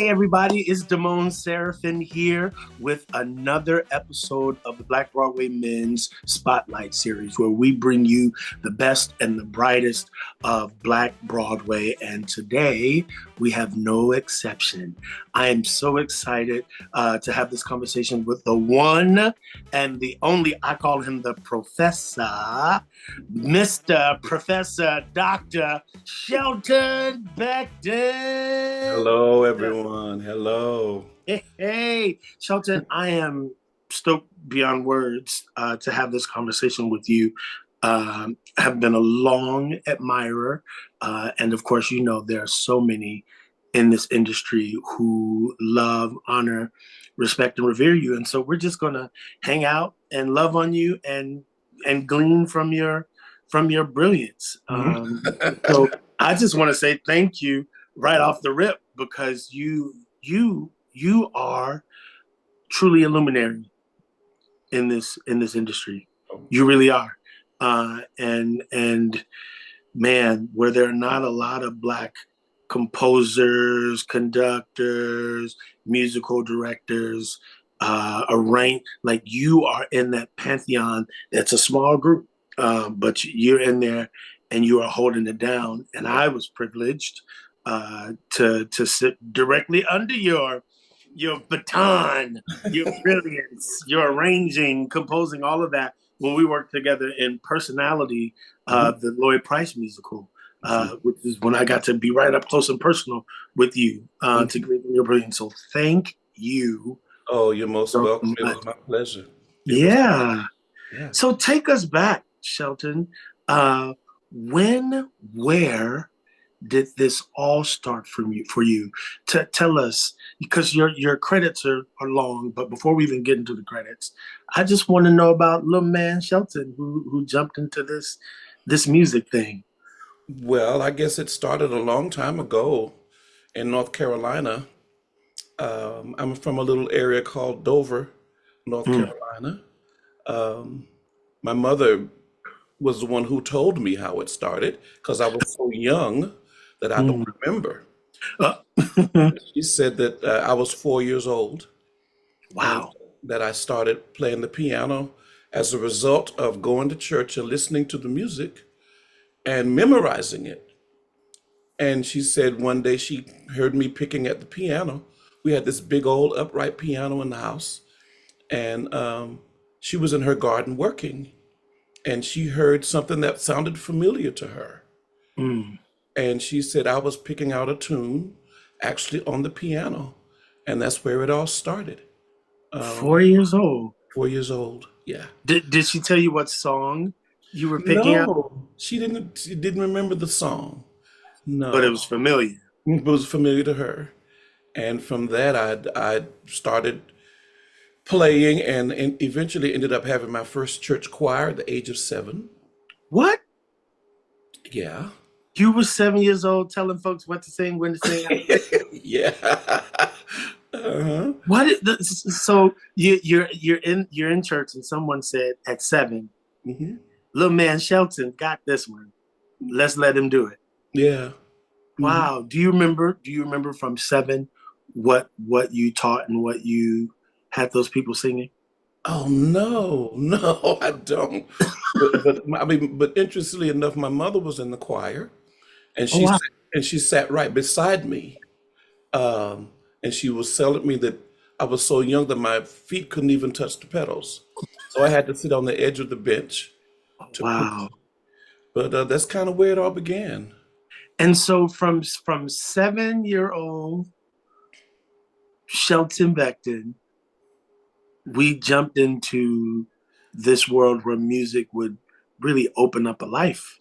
Hey everybody, it's Damone Seraphin here with another episode of the Black Broadway Men's Spotlight Series, where we bring you the best and the brightest of Black Broadway. And today we have no exception. I am so excited to have this conversation with the one and the only, I call him the Professor, Mr. Professor Dr. Shelton Beckton. Hello, everyone. Hello. Hey, Shelton, I am stoked beyond words to have this conversation with you. I have been a long admirer. And of course, you know, there are so many in this industry who love, honor, respect, and revere you. And so we're just going to hang out and love on you and glean from your brilliance. So I just want to say thank you right off the rip, because you are truly a luminary in this industry. You really are. And man, where there are not a lot of Black composers, conductors, musical directors, like you are in that pantheon. It's a small group, but you're in there and you are holding it down. And I was privileged to sit directly under your baton, your brilliance, your arranging, composing, all of that when we worked together in Personality, the Lloyd Price musical, which is when I got to be right up close and personal with you to glean your brilliance. So thank you. Oh, you're most welcome. It was my pleasure. Yeah. So take us back, Shelton. When, where did this all start for you? Tell us, because your credits are long, but before we even get into the credits, I just want to know about little man Shelton who jumped into this music thing. Well, I guess it started a long time ago in North Carolina. I'm from a little area called Dover, North Carolina. My mother was the one who told me how it started because I was so young that I don't remember. She said that I was 4 years old and Wow. that I started playing the piano as a result of going to church and listening to the music and memorizing it. And she said one day she heard me picking at the piano. We had this big old upright piano in the house, and she was in her garden working, and she heard something that sounded familiar to her. And she said I was picking out a tune actually on the piano, and that's where it all started. 4 years old. 4 years old, yeah. Did she tell you what song you were picking out? No, she didn't. She didn't remember the song. But it No, was familiar. it was familiar to her. And from that, I started playing and eventually ended up having my first church choir at the age of 7. What? Yeah. You were 7 years old telling folks what to sing, when to sing? Yeah. Uh-huh. So you're in church and someone said at 7, little man Shelton got this one. Let's let him do it. Yeah. Wow. Do you remember from 7 what you taught and what you had those people singing? Oh no, I don't. But interestingly enough, my mother was in the choir, and Oh wow. she sat right beside me, and she was telling me that I was so young that my feet couldn't even touch the pedals, so I had to sit on the edge of the bench to play. Wow. But that's kind of where it all began. And so from 7-year-old Shelton Beckton, we jumped into this world where music would really open up a life.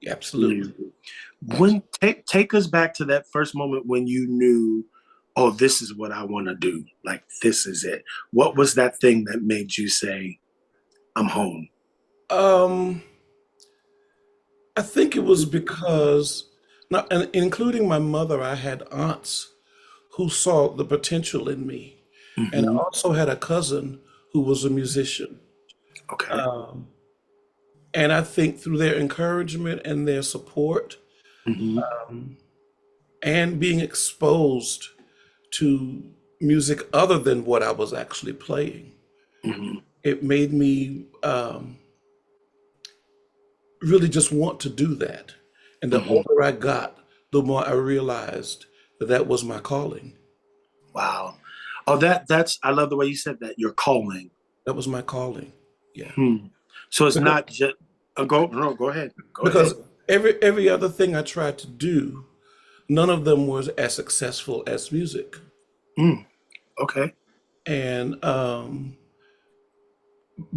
Absolutely. When take us back to that first moment when you knew, oh, this is what I want to do. Like, this is it. What was that thing that made you say, I'm home? I think it was because, not, and including my mother, I had aunts who saw the potential in me. And I also had a cousin who was a musician. Okay. And I think through their encouragement and their support Mm-hmm. and being exposed to music other than what I was actually playing. Hmm. It made me really just want to do that. And the Hmm. older I got, the more I realized that that was my calling. Wow. Oh, that's I love the way you said that. Your calling. That was my calling. Yeah. Hmm. So it's Because, not just go no, go ahead. Go because ahead. every other thing I tried to do, none of them was as successful as music. Mm, okay. And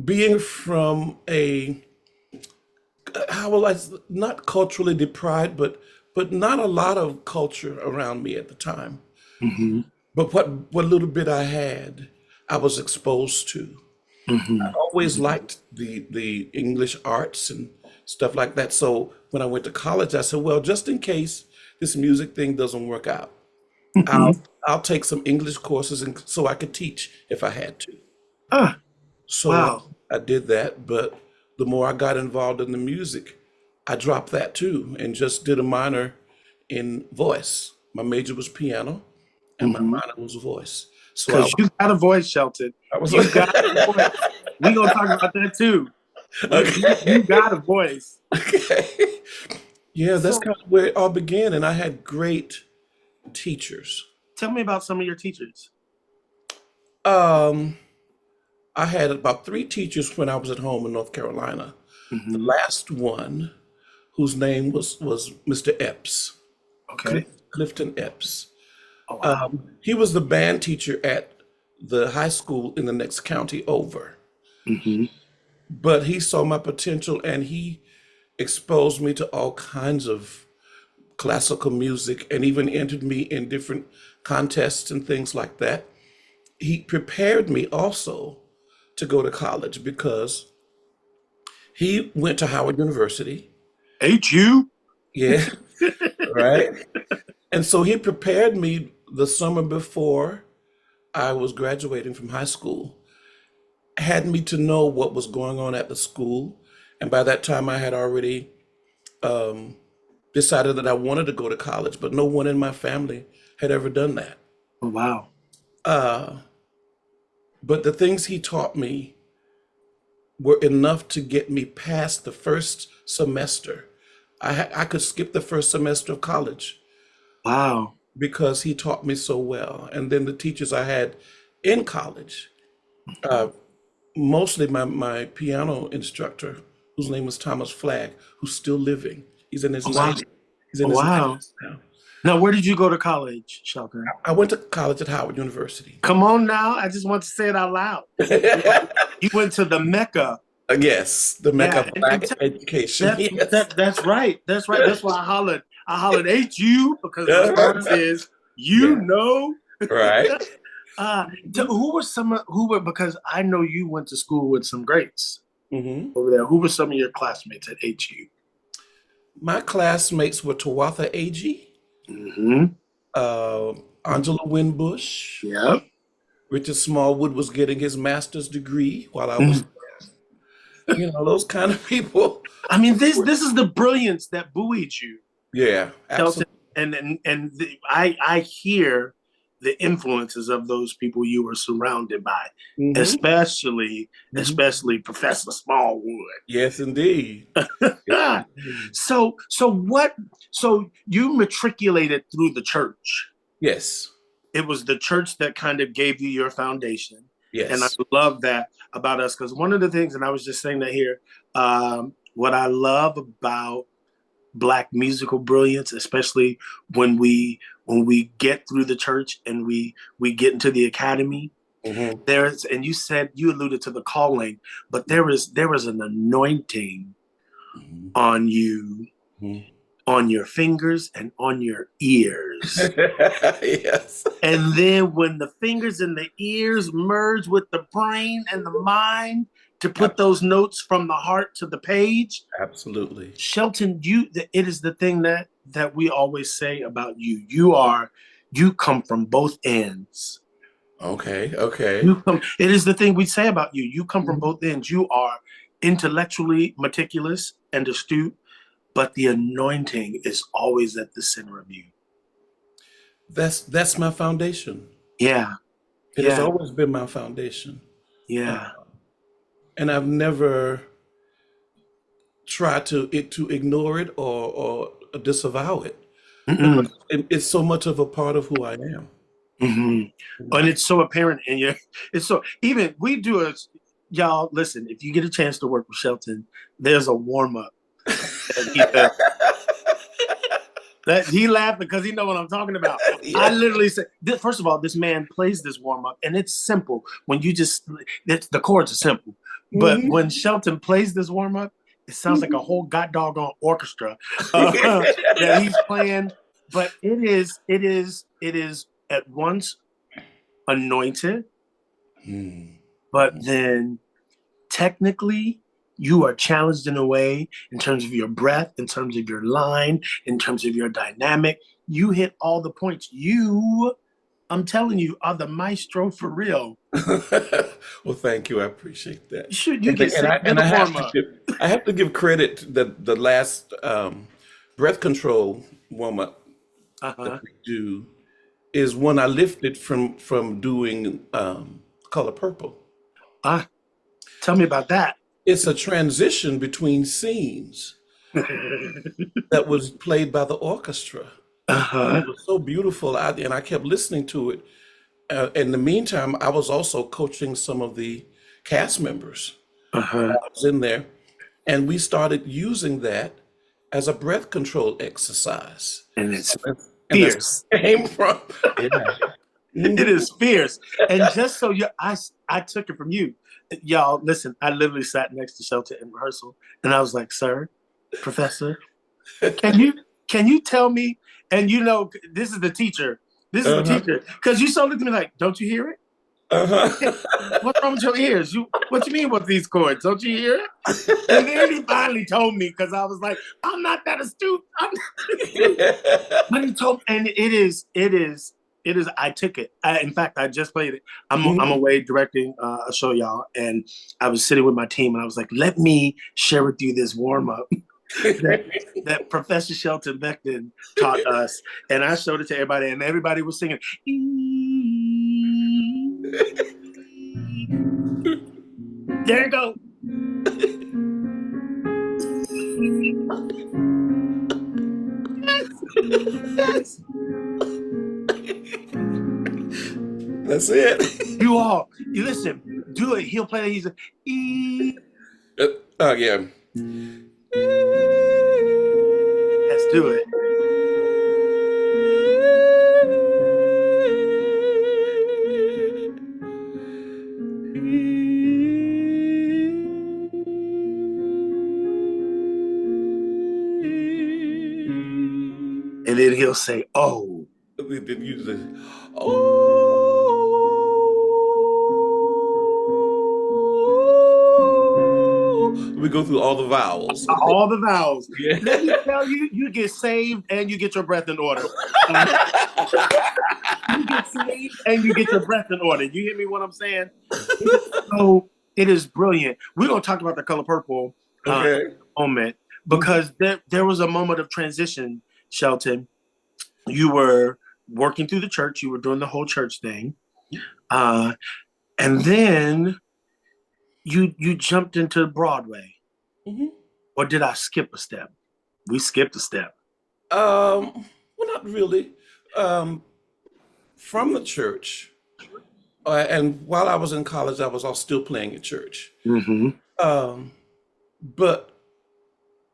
being from a how will I not culturally deprived, but not a lot of culture around me at the time. Hmm. But what little bit I had, I was exposed to. I Hmm. always Hmm. liked the English arts and stuff like that. So when I went to college, I said, well, just in case this music thing doesn't work out, I'll Hmm. I'll take some English courses and so I could teach if I had to. Ah, So wow. I did that, but the more I got involved in the music, I dropped that too and just did a minor in voice. My major was piano and my Hmm. minor was voice. So Because you got a voice, Shelton. I was You got a voice. We gonna talk about that too. You okay. got a voice. Okay. Yeah, that's So kind of where it all began. And I had great teachers. tell me about some of your teachers. Um, I had about three teachers when I was at home in North Carolina. The Hmm. last one, whose name was Mr. Epps, Okay. Clifton Epps. Oh wow. He was the band teacher at the high school in the next county over. Hmm. But he saw my potential and he exposed me to all kinds of classical music and even entered me in different contests and things like that. He prepared me also to go to college because he went to Howard University. Ain't you? Yeah, right. And so he prepared me the summer before I was graduating from high school, had me to know what was going on at the school. And by that time, I had already um, decided that I wanted to go to college, but no one in my family had ever done that. Oh wow. Uh, but the things he taught me were enough to get me past the first semester. I could skip the first semester of college Wow. because he taught me so well. And then the teachers I had in college, uh, mostly my piano instructor, whose name was Thomas Flagg, who's still living. He's in his Oh wow. 90s. He's in Oh his wow. 90s now. Now where did you go to college, Shelton? I went to college at Howard University. Come on now. I just want to say it out loud. You went, you went to the Mecca. Yes, the Mecca Yeah, of and Black education. Yes. that's right. That's right. That's why I hollered. I hollered, ain't you? Because the Uh-huh. response is, you Yeah, know. right. Who were who were because I know you went to school with some greats Hmm. over there. Who were some of your classmates at HU? My classmates were Tawatha Agee, Mm-hmm. uh, Angela Winbush, Yep. Richard Smallwood was getting his master's degree while I was, Mm. those kind of people. I mean, this is the brilliance that buoyed you, Yeah, Shelton. absolutely. I hear the influences of those people you were surrounded by, Hmm. Hmm. especially Professor Smallwood. Yes, indeed. Yes, indeed. So you matriculated through the church. Yes, It was the church that kind of gave you your foundation. And I yes. love that about us because one of the things, and I was just saying that here, what I love about Black musical brilliance, especially when we get through the church and we get into the academy, Hmm. there's and you said you alluded to the calling, but there is an anointing Hmm. on you, Hmm. on your fingers and on your ears. Yes, And then when the fingers and the ears merge with the brain and the mind to put Ab- those notes from the heart to the page, absolutely. Shelton, it is the thing that we always say about you. You come from both ends. Okay, okay. It is the thing we say about you. You come from Mhm. both ends. You are intellectually meticulous and astute, but the anointing is always at the center of you. That's my foundation. Yeah, It has yeah, always been my foundation. Uh, yeah. and I've never tried to ignore it or disavow it because Mm-mm. it's so much of a part of who I am. Hmm. And it's so apparent in your. It's so even we do a. Y'all listen. If you get a chance to work with Shelton, there's a warm up that he does. That he laughed because he know what I'm talking about. I Yeah. literally said, first of all, this man plays this warm up, and it's simple. When you just, the chords are simple, but Mhm. when Shelton plays this warm up, it sounds like a whole god doggone orchestra that he's playing. But it is at once anointed, Mm. but then technically you are challenged in a way in terms of your breath, in terms of your line, in terms of your dynamic. You hit all the points. I'm telling you, are the maestro for real. Well, thank you. I appreciate that. You get saved in And the warm up. I have to give credit that the last breath control warm up that Uh-huh. we do is one I lifted from doing Color Purple. Ah, tell me about that. It's a transition between scenes that was played by the orchestra, and Uh-huh. it was so beautiful. And I kept listening to it. In the meantime, I was also coaching some of the cast members. Uh-huh. I was in there, and we started using that as a breath control exercise. And it's And that's fierce. where it came from. Yeah. It Mhm. is fierce. And just so I took it from you. Y'all, listen, I literally sat next to Shelter in rehearsal and I was like, sir, professor, Can you can you tell me? And this is the teacher. This is the Uh-huh. teacher. Because you so looked at me like, don't you hear it? Uh-huh. What's wrong with your ears? What you mean with these chords? Don't you hear it? And then he finally told me because I was like, I'm not that astute. I'm not that astute. But he told, and it is. I took it. In fact, I just played it. I'm Mhm. away directing a show, y'all, and I was sitting with my team, and I was like, let me share with you this warm up that that Professor Shelton Beckton taught us, and I showed it to everybody, and everybody was singing. There you go. Yes, yes. That's it. You listen. Do it. He'll play. He's like, Oh yeah. yes, do it. And then he'll say, "Oh." Then you just, oh, we go through all the vowels. All the vowels. Yeah. Let me tell you, you get saved and you get your breath in order. Uh, you get saved and you get your breath in order. You hear me? What I'm saying? It is so. It is brilliant. We're gonna talk about the color purple in Okay. a moment Mhm. because there was a moment of transition, Shelton. You were working through the church. You were doing the whole church thing, uh, and then you jumped into Broadway. Mhm. Or did I skip a step? We skipped a step. Well, not really. Um, from the church, and while I was in college, I was all still playing at church. Mm-hmm. Um, but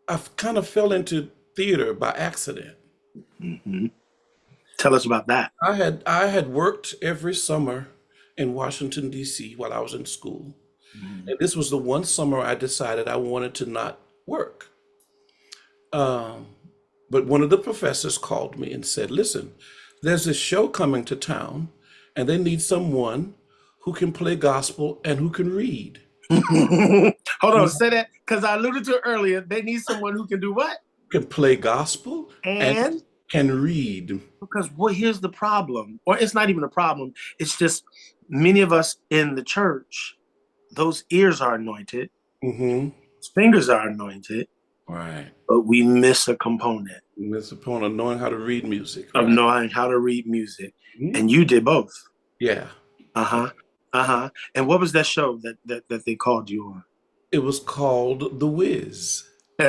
I kind of fell into theater by accident. Mm-hmm. Tell us about that. I had worked every summer in Washington D.C. while I was in school, Mm-hmm. and this was the one summer I decided I wanted to not work. Um, but one of the professors called me and said, "Listen, there's this show coming to town, and they need someone who can play gospel and who can read. Hold on, Who say that because I alluded to it earlier. They need someone who can do what? can play gospel and And can read." because here's the problem, or it's not even a problem. It's just many of us in the church, those ears are anointed, Hmm. fingers are anointed, Right. but we miss a component. It's upon knowing how to read music, of right? knowing how to read music, Mhm. and you did both. Yeah. Uh huh. Uh huh. And what was that show that they called you It was called The Wiz. on?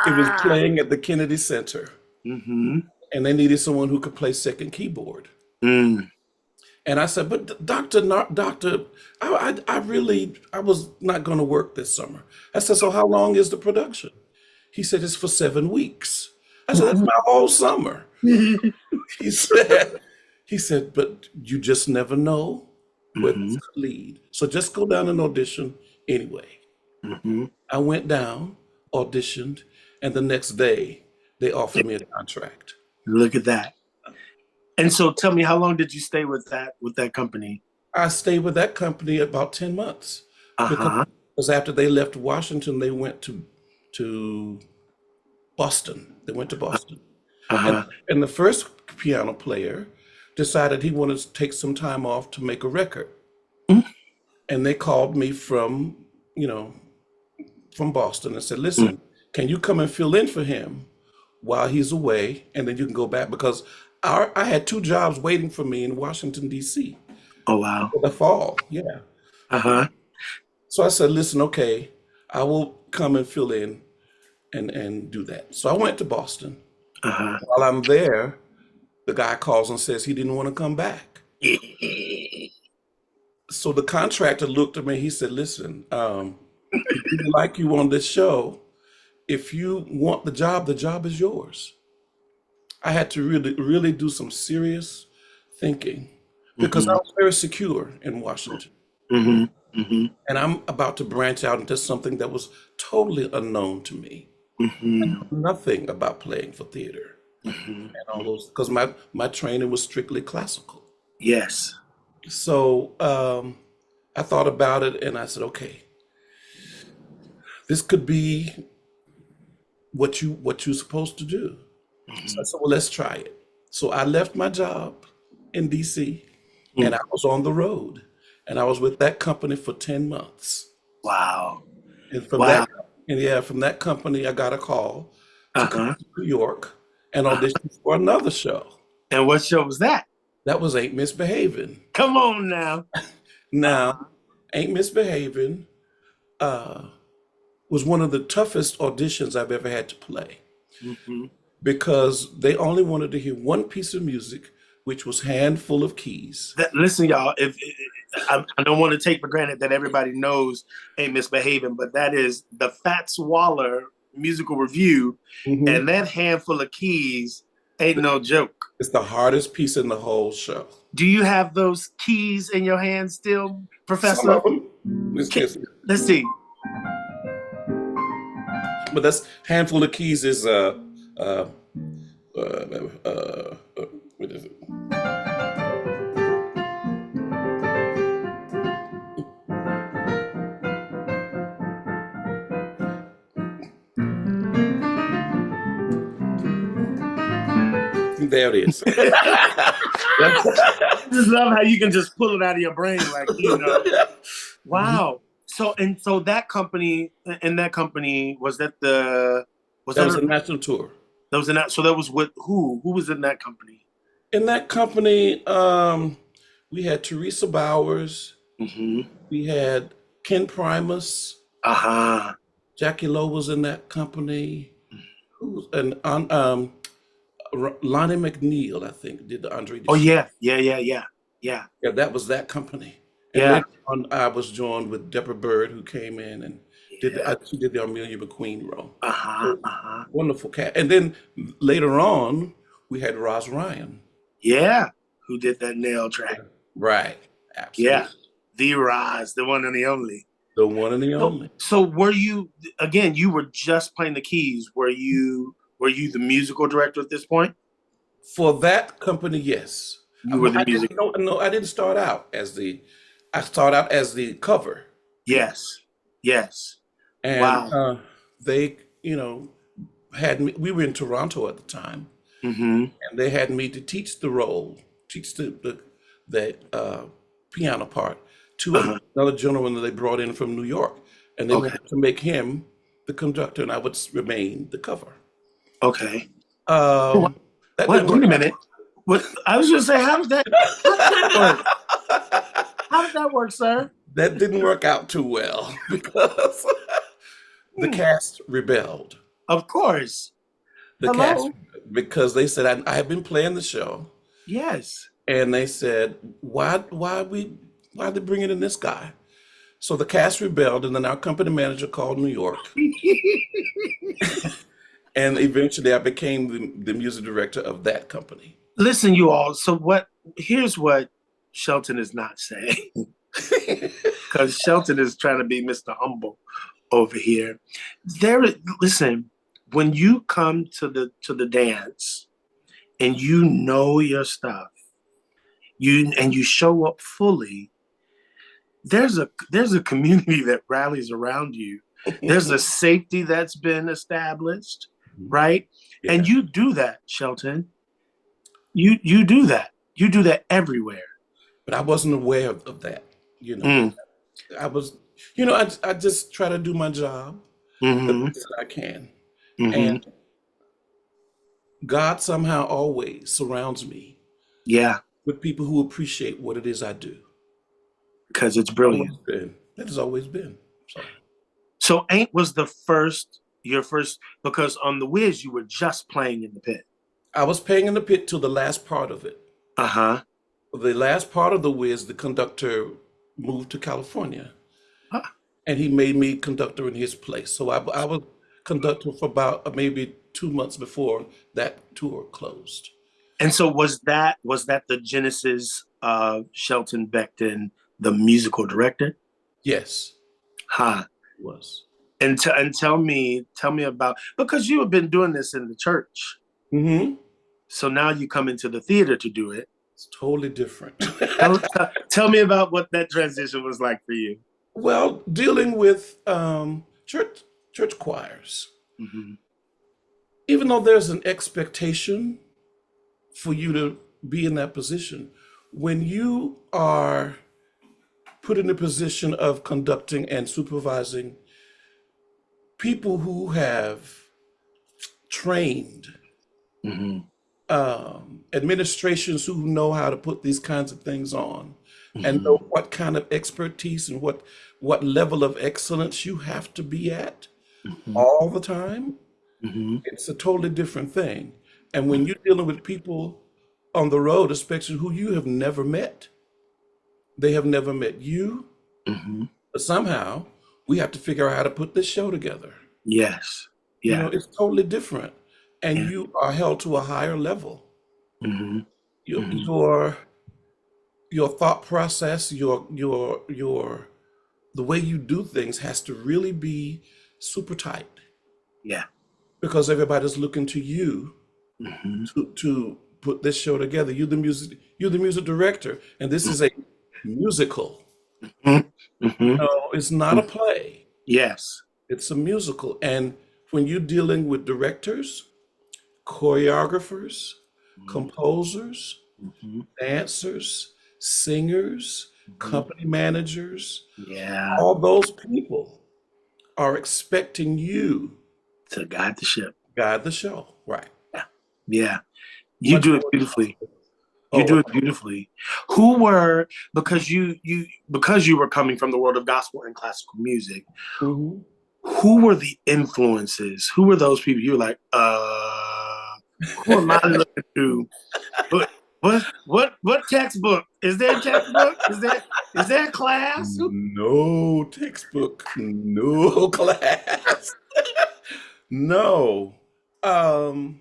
It was Ah. playing at the Kennedy Center, Mm-hmm. and they needed someone who could play second keyboard. Mm. And I said, but doctor, I really, I was not going to work this summer. I said, so how long is the production? He said, it's for 7 weeks. I said, that's my whole summer. He said, he said, but you just never know where this Mm-hmm. could lead. So just go down and audition anyway. Mm-hmm. I went down, auditioned, and the next day they offered me a contract. Look at that. And so tell me, how long did you stay with that company? I stayed with that company about 10 months because, Uh-huh. because after they left Washington, they went to Boston. They went to Boston. And, Uh-huh. and the first piano player decided he wanted to take some time off to make a record. And they called me you know, from Boston and said, Mm-hmm. listen, can you come and fill in for him while he's away? And then you can go back because I had two jobs waiting for me in Washington, D.C. Oh wow. for the fall. Yeah. Uh-huh. So I said, listen, okay, I will come and fill in and do that. So I went to Boston. Uh-huh. While I'm there, the guy calls and says he didn't want to come back. So the contractor looked at me. He said, listen, we really like you on this show. If you want the job is yours. I had to really, really do some serious thinking because I Mm-hmm. was very secure in Washington. Mm-hmm. Mm-hmm. And I'm about to branch out into something that was totally unknown to me. Mm-hmm. Nothing about playing for theater and all Mm-hmm. those, because my training was strictly classical. Yes. So I thought about it and I said, okay, this could be what you're supposed to do. So I Mm-hmm. said, well, let's try it. So I left my job in DC and Mm. I was on the road and I was with that company for 10 months. Wow. And from that Wow. and yeah, from that company I got a call to come Uh-huh. to New York and Uh-huh. audition for another show. And what show was that? That was Ain't Misbehaving. Come on now. Now, Uh-huh. Ain't Misbehaving uh, was one of the toughest auditions I've ever had to play Mm-hmm. because they only wanted to hear one piece of music, which was Handful of Keys. Listen, y'all. If I don't want to take for granted that everybody knows Ain't Misbehaving, but that is the Fats Waller musical review, Mhm. and that handful of keys ain't no joke. It's the hardest piece in the whole show. Do you have those keys in your hand still, Some Professor? of them, Can- Let's see. but that's Handful of Keys is uh, what is it? There it is. I just love how you can just pull it out of your brain, like. Mhm. Wow. So that company, in that company, was That that was a national tour. that was in that so that was with who? Who was in that company? In that company, we had Teresa Bowers, Mm-hmm. we had Ken Primus, Uh-huh. Jackie Lowe was in that company. And Lonnie McNeil, I think, did the Andre Oh Deschamps. yeah, yeah, yeah, yeah, yeah, Yeah, that was that company. And yeah, later on, I was joined with Deborah Bird, who came in and yeah. she did the Amelia McQueen role. Uh-huh. So, Uh-huh. wonderful cat. And then later on, we had Roz Ryan. Yeah. Who did that nail track? Right, Yeah. absolutely. The Rise, the one and the only. The one and the So only. so were you again, you were just playing the keys. Were you the musical director at this point? For that company, yes. You were the I music. didn't, no, I didn't start out I started out as the cover pianist. Yes. Yes. And Wow. they, had me, we were in Toronto at the time, Mm-hmm. and they had me to teach the role, teach the piano part to Uh-huh. another gentleman that they brought in from New York. And they Okay. wanted to make him the conductor, and I would remain the cover. Okay. What? Um, that What? didn't Wait work a out. minute. What? I was just saying, how does that work? How does that work, sir? That didn't work out too well because the Hmm. cast rebelled. Of course. The cast, Hello. because they said I had been playing the show, Yes. and they said, why are they bringing in this guy? So the cast rebelled, and then our company manager called New York, and eventually I became the music director of that company. Listen, you all. So what? Here's what Shelton is not saying, because Shelton is trying to be Mr. Humble over here. Listen. When you come to the dance and you know your stuff, you show up fully, there's a community that rallies around you. There's a safety that's been established, right? And Yeah, you do that, Shelton. You do that. You do that everywhere. but I wasn't aware of that. You know, Mm, I was, I just try to do my job the mm-hmm, best that I can, and mm-hmm. God somehow always surrounds me Yeah, with people who appreciate what it is I do. because it's brilliant. Always been. That has always been. So So Ain't was your first, because on the Wiz you were just playing in the pit. I was paying in the pit till the last part of it. Uh-huh. The last part of the whiz, the conductor moved to California, Ah. and he made me conductor in his place. So I was conductor for about maybe 2 months before that tour closed. And so was that the genesis of Shelton Beckton, the musical director? Yes, Huh. it was. And tell me about, because you have been doing this in the church. Hmm. So now you come into the theater to do it. It's totally different. Tell me about what that transition was like for you. Well, dealing with church choirs, Hmm. even though there's an expectation for you to be in that position, when you are put in a position of conducting and supervising people who have trained Hmm. administrations who know how to put these kinds of things on and know Hmm. what kind of expertise and what level of excellence you have to be at Hmm. all the time, Hmm. it's a totally different thing. And when you're dealing with people on the road, especially who you have never met, they have never met you, Hmm. but somehow we have to figure out how to put this show together. Yes. Yeah. It's totally different, and Yeah. you are held to a higher level. Hmm. Your Hmm. your your thought process, your the way you do things has to really be super tight Yeah. because everybody's looking to you Hmm. to put this show together. You're the music director, and this is a musical. Hmm. Hmm. It's not a play. Yes. It's a musical, and when you're dealing with directors, choreographers, composers, Hmm. dancers, singers, Hmm. company managers, Yeah. all those people are expecting you To guide the ship. to guide the show. Right. Yeah. Yeah. You Much do it more beautifully. responsible. You Oh, do it beautifully. Who were, because you were coming from the world of gospel and classical music, mhm. who were the influences? Who were those people you were like, who am I looking to? What textbook? Is there a textbook? Is there a class? No textbook, no class. No. Um,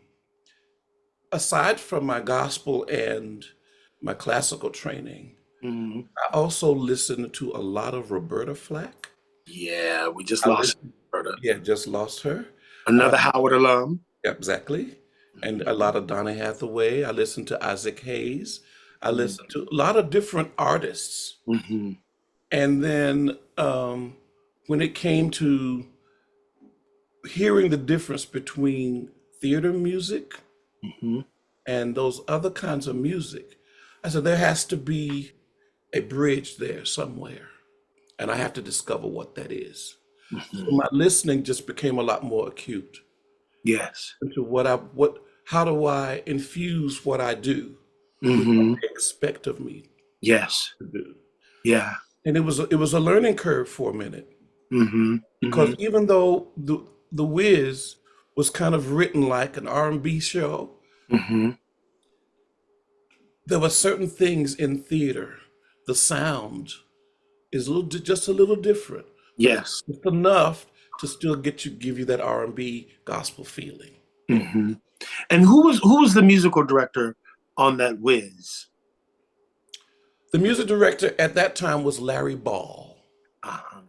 Aside from my gospel and my classical training, Mhm. I also listened to a lot of Roberta Flack. Yeah, we just I lost listened, her. yeah, just lost her. Uh, Another Howard alum. exactly. And a lot of Donny Hathaway. I listened to Isaac Hayes. I Mhm. listened to a lot of different artists. Mhm. And then when it came to hearing the difference between theater music Mhm. and those other kinds of music, I said there has to be a bridge there somewhere. And I have to discover what that is. So Mhm. my listening just became a lot more acute. Yes. into how do I infuse what I do with what Mm-hmm. they expect of me Yes. to do. Yeah. And it was a learning curve for a minute Mm-hmm. Mm-hmm. because even though the Wiz was kind of written like an R&B show, Mm-hmm. there were certain things in theater. The sound is just a little different, but it's Yes. just enough to still give you that R&B gospel feeling. Mm-hmm. And who was the musical director on that Wiz? The music director at that time was Larry Ball. Uh-huh.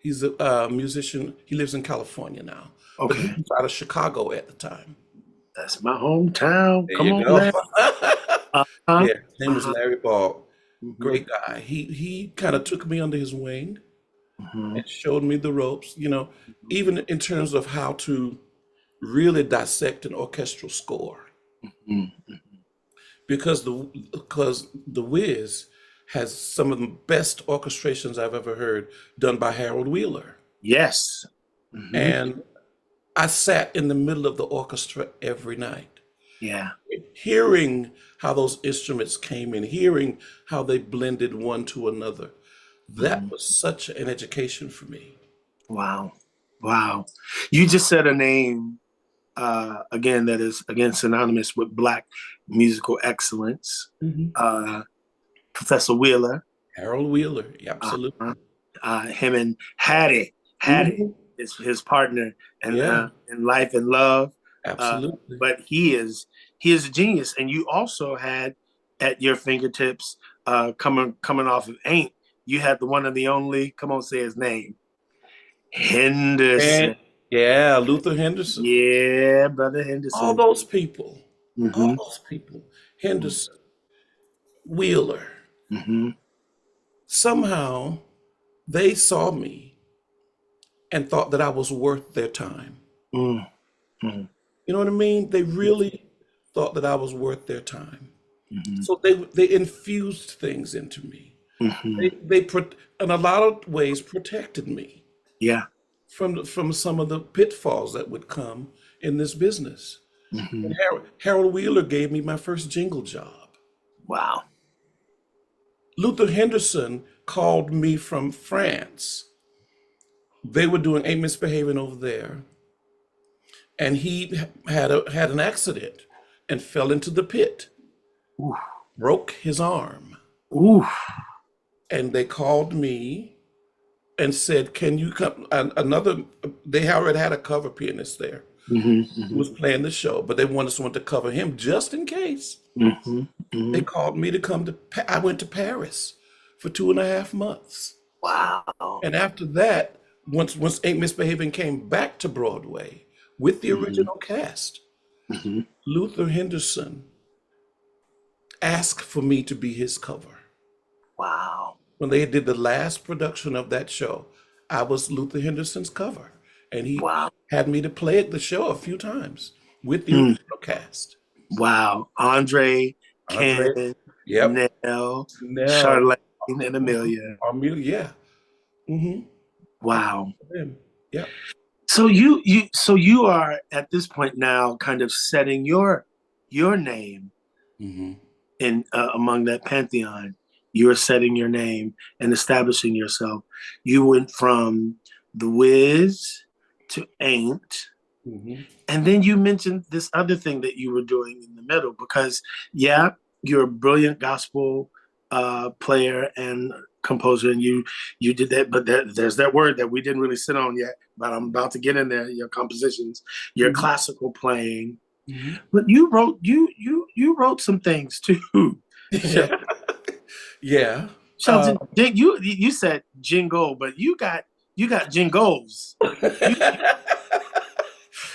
He's a musician. He lives in California now, but he Okay. was out of Chicago at the time. That's my hometown. There Come you on, go. man. Uh-huh. Yeah, his name was Uh-huh. Larry Ball. Mm-hmm. Great guy. He kind of took me under his wing Mm-hmm. and showed me the ropes. Even in terms of how to really dissect an orchestral score, Mm-hmm. because the Wiz has some of the best orchestrations I've ever heard done by Harold Wheeler. Yes. Mm-hmm. And I sat in the middle of the orchestra every night, Yeah. hearing how those instruments came in, hearing how they blended one to another. That Mm-hmm. was such an education for me. Wow. Wow. You just said a name again that is again synonymous with Black musical excellence. Mhm. Uh, Professor Wheeler, Harold Wheeler, uh, absolutely. him and Hattie Mhm. is his partner and Yeah, in life and love. absolutely. But he is a genius, and you also had at your fingertips coming off of Ain't. You had the one and the only. Come on, say his name, Henderson. And yeah, Luther Henderson. Yeah, brother All Henderson. those people, all Mm-hmm. those people, Henderson, Wheeler, Mm-hmm. somehow they saw me and thought that I was worth their time. Mm-hmm. You know what I mean? They really thought that I was worth their time. Mm-hmm. So they infused things into me. Mm-hmm. They in a lot of ways protected me Yeah. from some of the pitfalls that would come in this business. Mm-hmm. And Harold Wheeler gave me my first jingle job. Wow. Luther Henderson called me from France. They were doing Ain't Misbehaving over there, and he had an accident and fell into the pit, Oof. broke his arm, Oof. and they called me and said, "Can you come?" Another, they already had a cover pianist there Mm-hmm. who was playing the show, but they wanted someone to cover him just in case. Mm-hmm. They Mm-hmm. called me to come to. I went to Paris for 2.5 months. Wow. And after that, once Ain't Misbehaving came back to Broadway with the Mm-hmm. original cast, Mm-hmm. Luther Henderson asked for me to be his cover. Wow. When they did the last production of that show, I was Luther Henderson's cover. And he Wow. had me to play at the show a few times with the Mm. original cast. Wow. Andre, Andre, Ken, yep, Nell, Nell, Charlene, and Amelia. Amelia, yeah. Mm-hmm. Wow. Yep. So you are at this point now kind of setting your name Mm-hmm. in among that pantheon. You're setting your name and establishing yourself. You went from the Wiz to Ain't, Mm-hmm. and then you mentioned this other thing that you were doing in the middle because, yeah, you're a brilliant gospel player and composer, and you did that. But there's that word that we didn't really sit on yet, but I'm about to get in there. Your compositions, your Mm-hmm. classical playing, Mm-hmm. but you wrote some things too. Yeah. Shelton, you said jingle, but you got jingles. You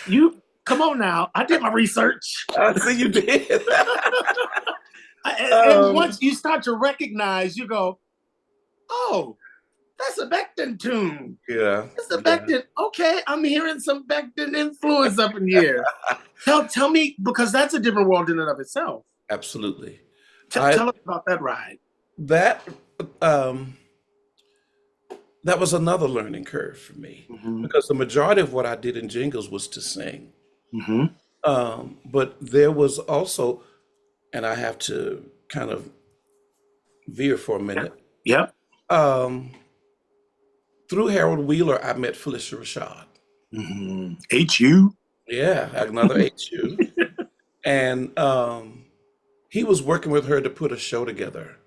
you come on now. I did my research. I see you did. And um, once you start to recognize, you go, oh, that's a Becton tune. yeah, That's a yeah, Becton. Okay, I'm hearing some Becton influence up in here. Tell me, because that's a different world in and of itself. absolutely. I Tell us about that ride. that um that was another learning curve for me Mm-hmm. because the majority of what I did in jingles was to sing. Mm-hmm. But there was also, and I have to kind of veer for a Yeah. minute. Yep. Um, Through Harold Wheeler, I met Felicia Rashad. Mm-hmm. HU. Yeah, another HU. And he was working with her to put a show together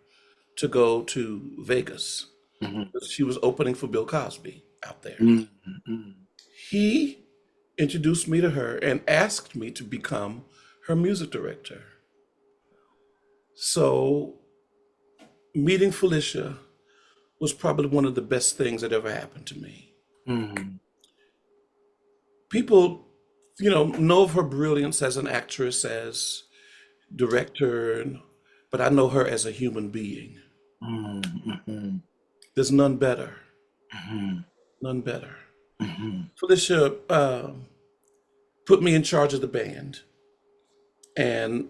to go to Vegas. Mm-hmm. She was opening for Bill Cosby out there. Mm-hmm. He introduced me to her and asked me to become her music director. So meeting Felicia was probably one of the best things that ever happened to me. Mm-hmm. People, know of her brilliance as an actress, as director, but I know her as a human being. Mm-hmm. There's none better, Mm-hmm. none better. Mm-hmm. Felicia put me in charge of the band, and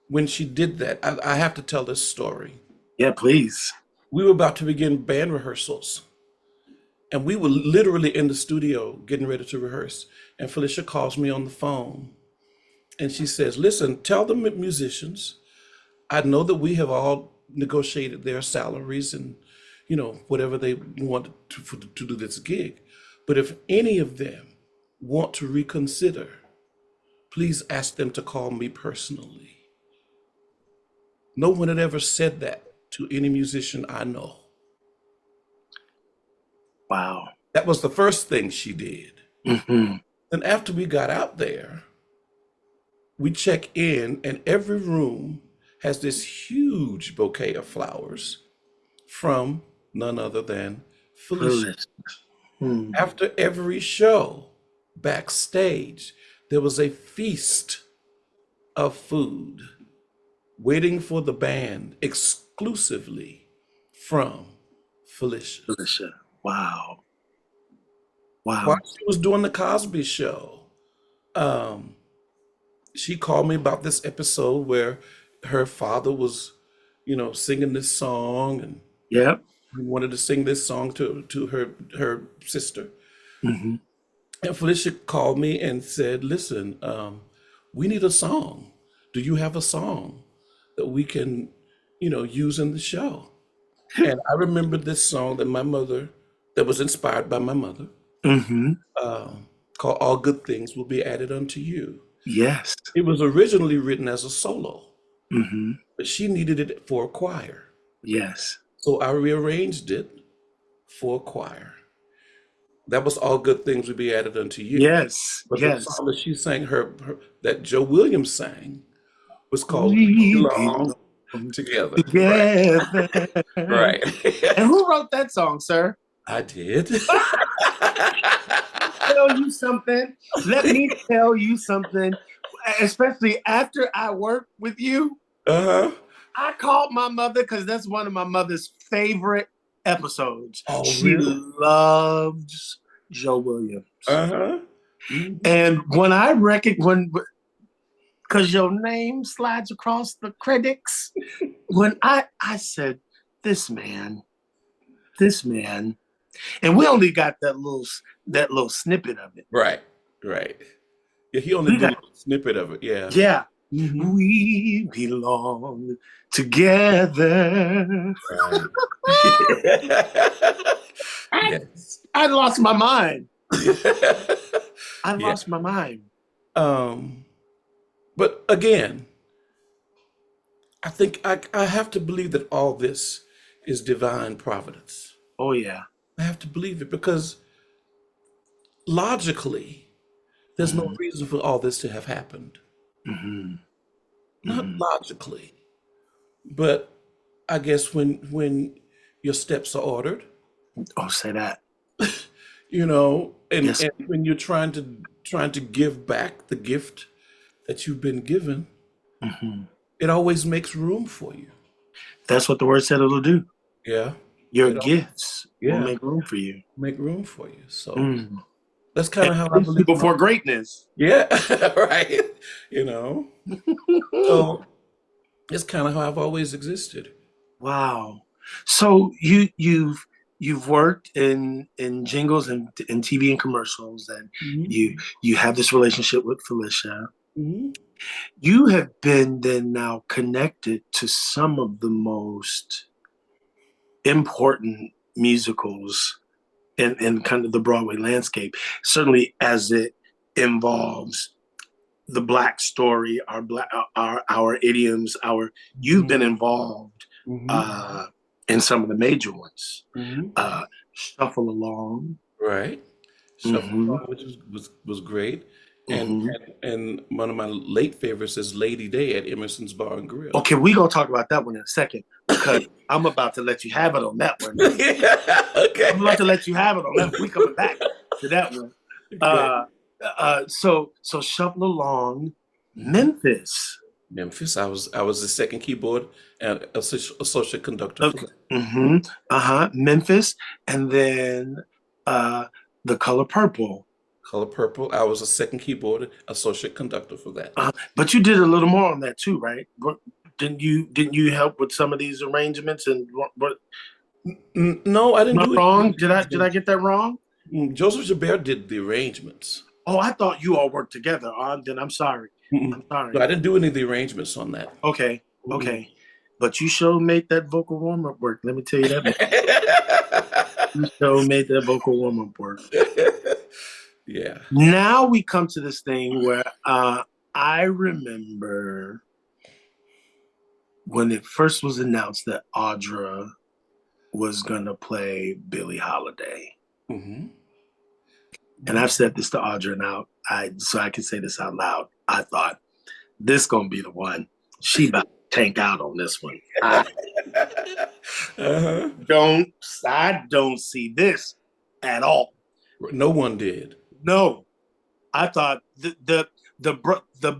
when she did that, I have to tell this story. Yeah, please. We were about to begin band rehearsals, and we were literally in the studio getting ready to rehearse. And Felicia calls me on the phone, and she says, "Listen, tell the musicians, I know that we have all negotiated their salaries and, whatever they want to do this gig. But if any of them want to reconsider, please ask them to call me personally." No one had ever said that to any musician I know. Wow. That was the first thing she did. Mm-hmm. Then after we got out there, we check in, and every room has this huge bouquet of flowers from none other than Felicia. Delicious. Mm. After every show, backstage, there was a feast of food waiting for the band exclusively from Felicia. Delicious. Wow. While Wow. she was doing the Cosby Show, um, she called me about this episode where her father was, singing this song, and Yep. he wanted to sing this song to her sister. Mm-hmm. And Felicia called me and said, "Listen, we need a song. Do you have a song that we can, use in the show?" And I remembered this song that was inspired by my mother, Mm-hmm. called "All Good Things Will Be Added Unto You." Yes. It was originally written as a solo, Mm-hmm. but she needed it for a choir. Yes. So I rearranged it for a choir. That was "All Good Things Will Be Added Unto You." Yes. But the Yes. song that she sang, that Joe Williams sang, was called "We We Belong belong Together." Right, together. right. And who wrote that song, sir? I did. Tell you something. Let me tell you something. Especially after I worked with you, Uh-huh. I called my mother because that's one of my mother's favorite episodes. Oh, She really? loves Joe Williams. Uh-huh. Mhm. And when I reckon when because your name slides across the credits, when I said, this man, and we only got that little snippet of it. Right, right. Yeah, he only We did got a snippet of it. Yeah. yeah. Hmm. We belong together. Right. I, Yes. I lost my mind. I Yeah. lost my mind. Um, but again, I think I have to believe that all this is divine providence. Oh yeah. I have to believe it because logically, there's no Mm-hmm. reason for all this to have happened. Mm-hmm. Not Mm-hmm. logically, but I guess when your steps are ordered, Oh, say that. and, Yes. and when you're trying to give back the gift that you've been given, Mm-hmm. it always makes room for you. That's what the word said it'll do. Yeah. Your It al- gifts will yeah, make room for you. make room for you. So Mm. that's kind And of how I place you believe in before all. greatness. Yeah, right. You know. So it's kind of how I've always existed. Wow. So you've you've worked in jingles and TV and commercials, and Hmm. you have this relationship with Felicia. Hmm. You have been then now connected to some of the most important musicals in kind of the Broadway landscape, certainly as it involves the Black story, our idioms, our you've been involved Hmm. uh, in some of the major ones. Hmm. Uh, Shuffle Along. Right. Shuffle Mm-hmm, Song, which was great. And, mm-hmm. and one of my late favorites is Lady Day at Emerson's Bar and Grill. Okay, we're gonna talk about that one in a second because I'm about to let you have it on that one. Yeah, I'm about to okay. let you have it on that. We coming back to that one. Okay. Uh, so Shuffle Along, Memphis. Memphis. I was the second keyboard and associate conductor for Okay. that. Mm-hmm. Uh-huh. Memphis, and then uh, The Color Purple. Color Purple. I was a second keyboard associate conductor for that. But you did a little more on that too, right? Didn't you help with some of these arrangements? And what No, I didn't am I do it. wrong? Did I get that wrong? Joseph Joubert did the arrangements. Oh, I thought you all worked together. Then I'm sorry. Mm-mm. I'm No, sorry. I didn't do any of the arrangements on that. Okay, Mm-mm. okay. But you sure made that vocal warm up work. Let me tell you that much. You sure made that vocal warm up work. Yeah. Now we come to this thing where I remember when it first was announced that Audra was gonna play Billie Holiday. Hmm. And I've said this to Audra now, so I can say this out loud. I thought this gonna be the one. She about to tank out on this one. Uh-huh. Don't I don't see this at all. No one did. No, I thought the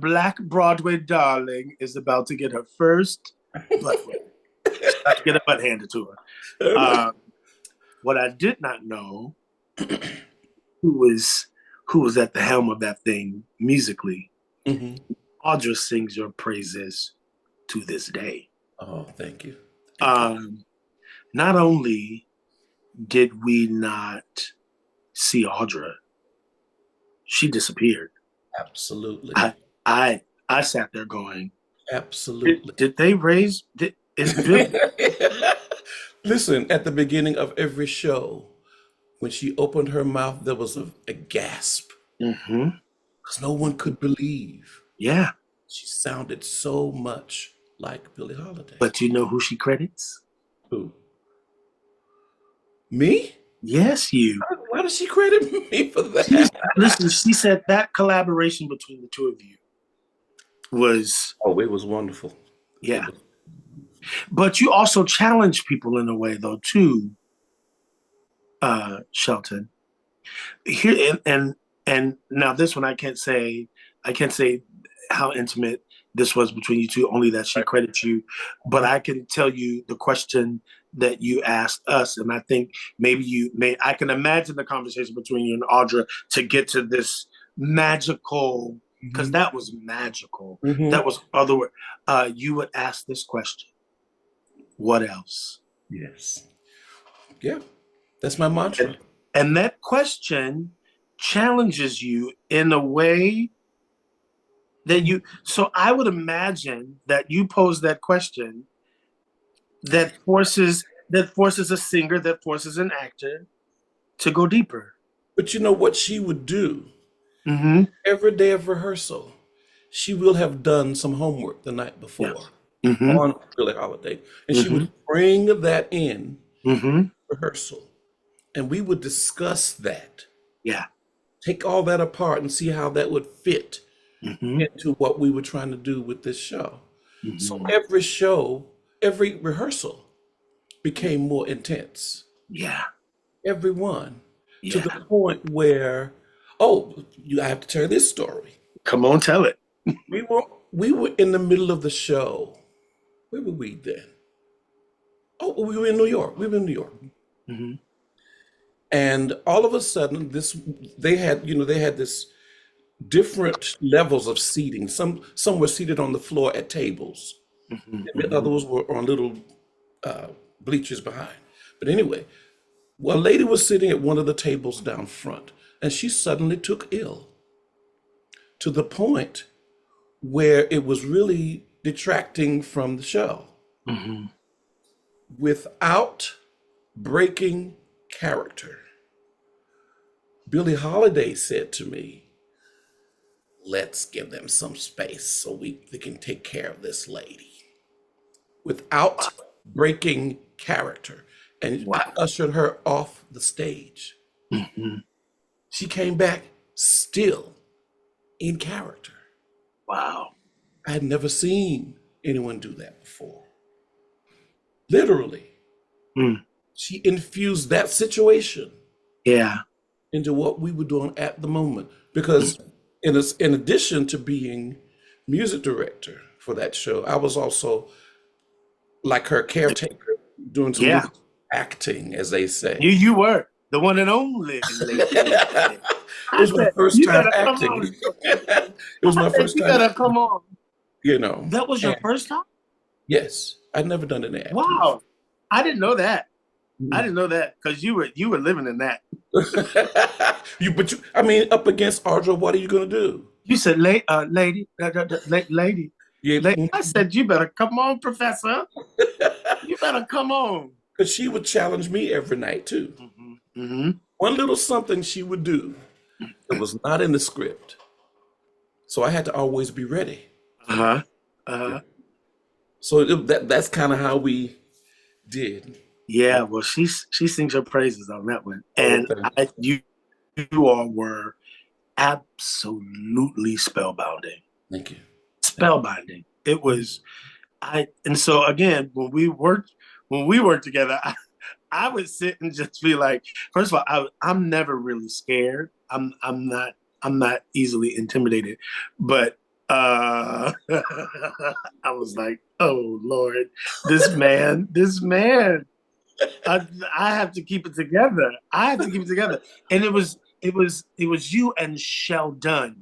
Black Broadway darling is about to get her first butt. She's about to get a butt handed to her. Uh-huh. Uh, what I did not know who was who was at the helm of that thing musically. Hmm. Audra sings your praises to this day. Oh, thank you. Thank you. Um, Not only did we not see Audra, she disappeared. Absolutely. I I I sat there going, Absolutely. did they raise? Is Bill? Listen, at the beginning of every show, when she opened her mouth, there was a gasp Mm-hmm. because no one could believe Yeah, she sounded so much like Billie Holiday. but you know who she credits? Who? Me? Yes, you. Why does she credit me for She's, that? listen, she said that collaboration between the two of you was, Oh, it was wonderful. It yeah. was. But you also challenge people in a way, though, too, Shelton. Here and now this one I can't say how intimate this was between you two, only that she credits you, but I can tell you the question that you asked us, and I think maybe you may I can imagine the conversation between you and Audra to get to this magical, because Hmm. that was magical. Hmm. That was other you would ask this question, what else? Yes. Yeah. That's my And, mantra. and that question challenges you in a way that Mhm. you so I would imagine that you pose that question that forces a singer, that forces an actor to go deeper. But you know what she would do? Mm-hmm. Every day of rehearsal, she will have done some homework the night Yeah. before Mm-hmm. on Billie Holiday, and she Mm-hmm. would bring that in Mm-hmm. rehearsal, and we would discuss that, Yeah. take all that apart, and see how that would fit Mm-hmm. into what we were trying to do with this show. So Mm-hmm. every show, every rehearsal became more intense. Yeah. Every one, to the Yeah. point where, oh, I have to tell you this story. Come on, tell it. We were we were in the middle of the show. Where were we then? Oh, we were in New York. We were in New York. Mm-hmm. And all of a sudden, they had this different levels of seating. Some were seated on the floor at tables, Mm-hmm. and the Mm-hmm. others were on little bleachers behind. But anyway, Well, a lady was sitting at one of the tables down front, and she suddenly took ill to the point where it was really detracting from the show Hmm. without breaking character. Billie Holiday said to me, let's give them some space so they can take care of this lady without breaking character. And I Wow. ushered her off the stage. Hmm. She came back still in character. Wow. I had never seen anyone do that before. Literally, Mm. she infused that situation Yeah. into what we were doing at the moment. Because in addition to being music director for that show, I was also like her caretaker, doing some Yeah. little acting, as they You say. you were the one and only lady. It I was my said, first you time better come acting. on. It was I my said, first you time better acting, come on. you know. That was your And first time? yes, I'd never done any acting Wow. I didn't know that. I before. didn't know that because you were living in that. I mean, up against Audra, what are you gonna do? You said, lady, lady, Yeah, lady. I said, you better come on, Professor. You better come on. because she would challenge me every night too. Hmm. Hmm. One little something she would do that was not in the script, so I had to always be ready. Uh-huh. Uh-huh. So that's kind of how we did. Yeah, well, she sings her praises on that one, Oh, and thank you all were absolutely spellbinding. thank you, thank Spellbinding. It you. was and so again, when we worked together, I would sit and just be like, first of all, I'm never really scared. I'm not easily intimidated, but I was like, oh Lord, this man, I, I have to keep it together. I have to keep it together, and it was you and Sheldon.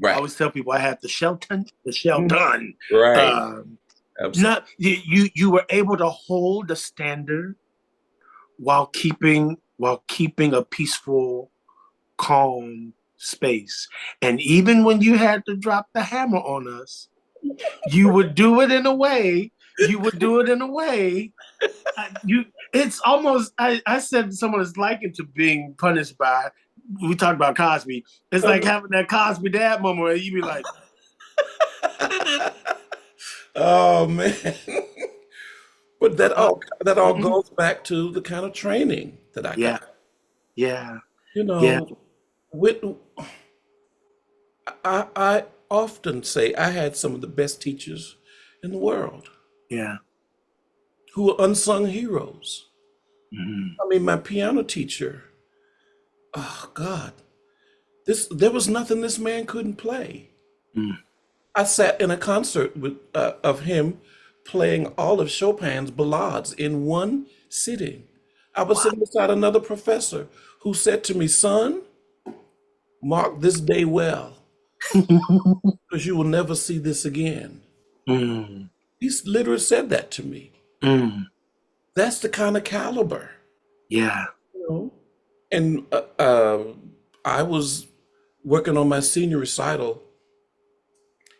I Right, always tell people I had the mhm, Sheldon. right, Um, absolutely. not you were able to hold the standard while keeping a peaceful, calm space. And even when you had to drop the hammer on us, you would do it in a way. You would do it in a way. You. It's almost. I said someone is likened to being punished by. We talked about Cosby. It's like having that Cosby dad moment where you be like, Oh man. But uh, that all mm-mm. goes back to the kind of training that I Yeah, got. yeah, You yeah, know, with I often say I had some of the best teachers in the world yeah. who were unsung heroes. Mm-hmm. I mean, my piano teacher, oh God, this there was nothing this man couldn't play. Mm. I sat in a concert of him playing all of Chopin's ballades in one sitting. I was Wow. sitting beside another professor who said to me, son, mark this day well, because you will never see this again. Mm. He literally said that to me. Mm. That's the kind of caliber, Yeah. you know. And I was working on my senior recital,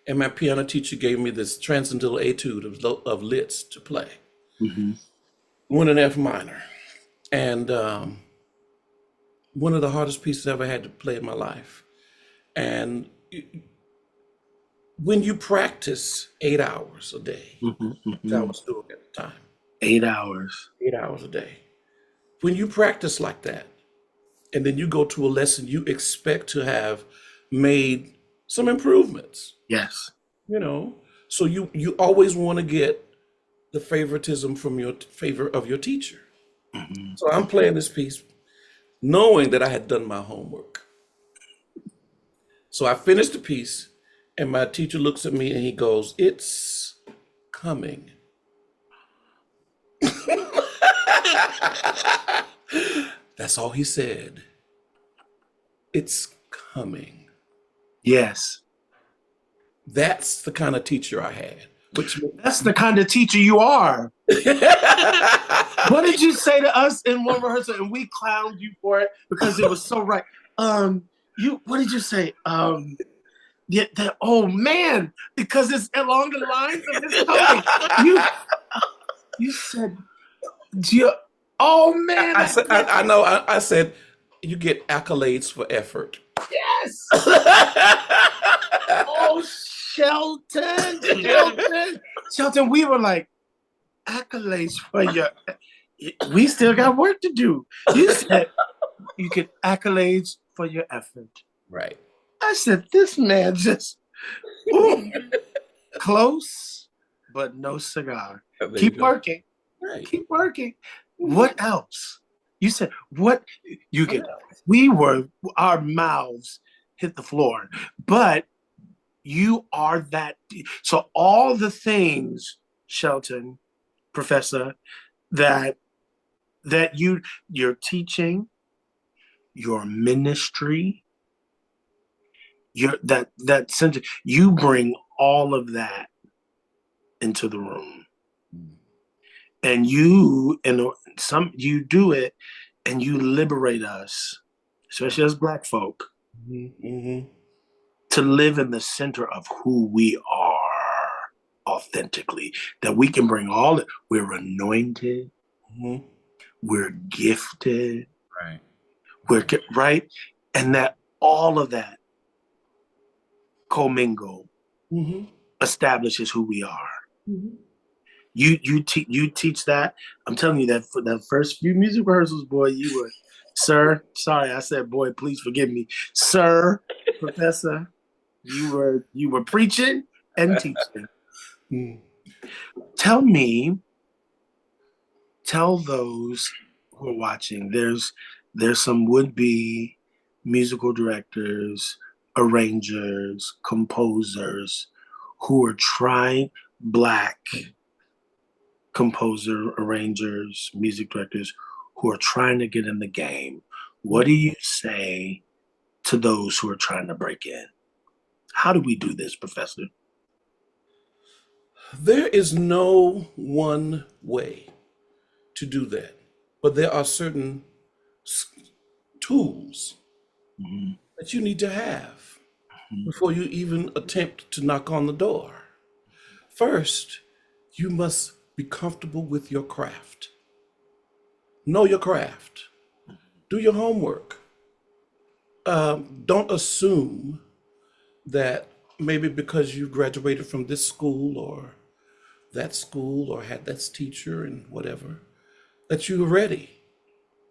and my piano teacher gave me this transcendental etude of Liszt to play, Hmm. one in F minor, and one of the hardest pieces I ever had to play in my life. And when you practice 8 hours a day, Hmm. which I Hmm. was doing at the time, 8 hours. 8 hours a day, when you practice like that, and then you go to a lesson, you expect to have made some improvements, Yes. you know. So you always want to get the favoritism from your favor of your teacher. Hmm. So I'm playing this piece knowing that I had done my homework. So I finished the piece, and my teacher looks at me and he goes, it's coming. That's all he said. It's coming. Yes. That's the kind of teacher I had. which That's the kind of teacher you are. What did you say to us in one rehearsal? And we clowned you for it because it was so right. What did you say? Yeah, oh man, because it's along the lines of his tone. You said, oh man, I said, I know. I said, you get accolades for effort. yes. Oh, Shelton. We were like accolades for your. We still got work to do. You said you get accolades for your effort. Right. I said, this man just ooh, close, but no cigar. There you Keep go. working. Right. Keep working. What else? You said, what you get? We were, our mouths hit the floor, but you are that. So all the things, Shelton, Professor, that you're teaching, your ministry, that center, you bring all of that into the room, and you do it, and you liberate us, especially as Black folk, Mm-hmm. to live in the center of who we are authentically. That we can bring all it. We're anointed. Mm-hmm. We're gifted. Right. We're right, and that all of that commingle Mm-hmm. establishes who we are. Mm-hmm. You teach that. I'm telling you that for the first few music rehearsals, boy, you were, sir. Sorry, I said, boy. Please forgive me, sir, professor. You were preaching and teaching. Mm. Tell me, tell those who are watching. There's some would be musical directors, arrangers, composers who are trying, Black composer, arrangers, music directors who are trying to get in the game. What do you say to those who are trying to break in? How do we do this, Professor? There is no one way to do that, but there are certain tools Mm-hmm. that you need to have before you even attempt to knock on the door. First, you must be comfortable with your craft. Know your craft. Do your homework. Don't assume that maybe because you graduated from this school or had that teacher and whatever, that you're ready.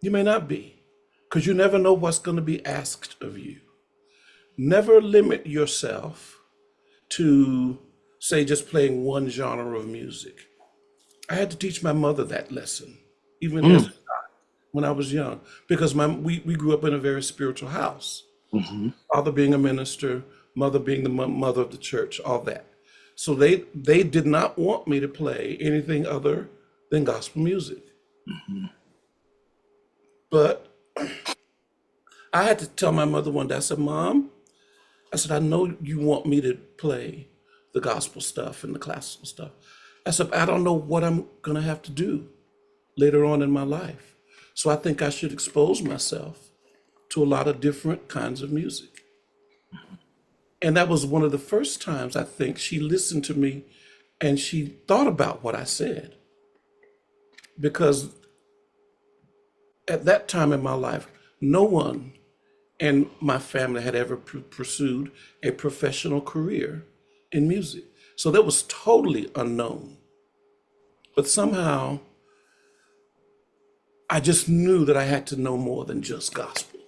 You may not be, because you never know what's going to be asked of you. Never limit yourself to, say, just playing one genre of music. I had to teach my mother that lesson, even as Mm. when I was young, because we grew up in a very spiritual house. Mm-hmm. Father being a minister, mother being the mother of the church, all that. So they did not want me to play anything other than gospel music. Mm-hmm. But I had to tell my mother one day, I said, Mom, I said, I know you want me to play the gospel stuff and the classical stuff. I said, I don't know what I'm going to have to do later on in my life. So I think I should expose myself to a lot of different kinds of music. And that was one of the first times I think she listened to me and she thought about what I said. Because at that time in my life, no one in my family had ever pursued a professional career in music. So that was totally unknown. But somehow I just knew that I had to know more than just gospel.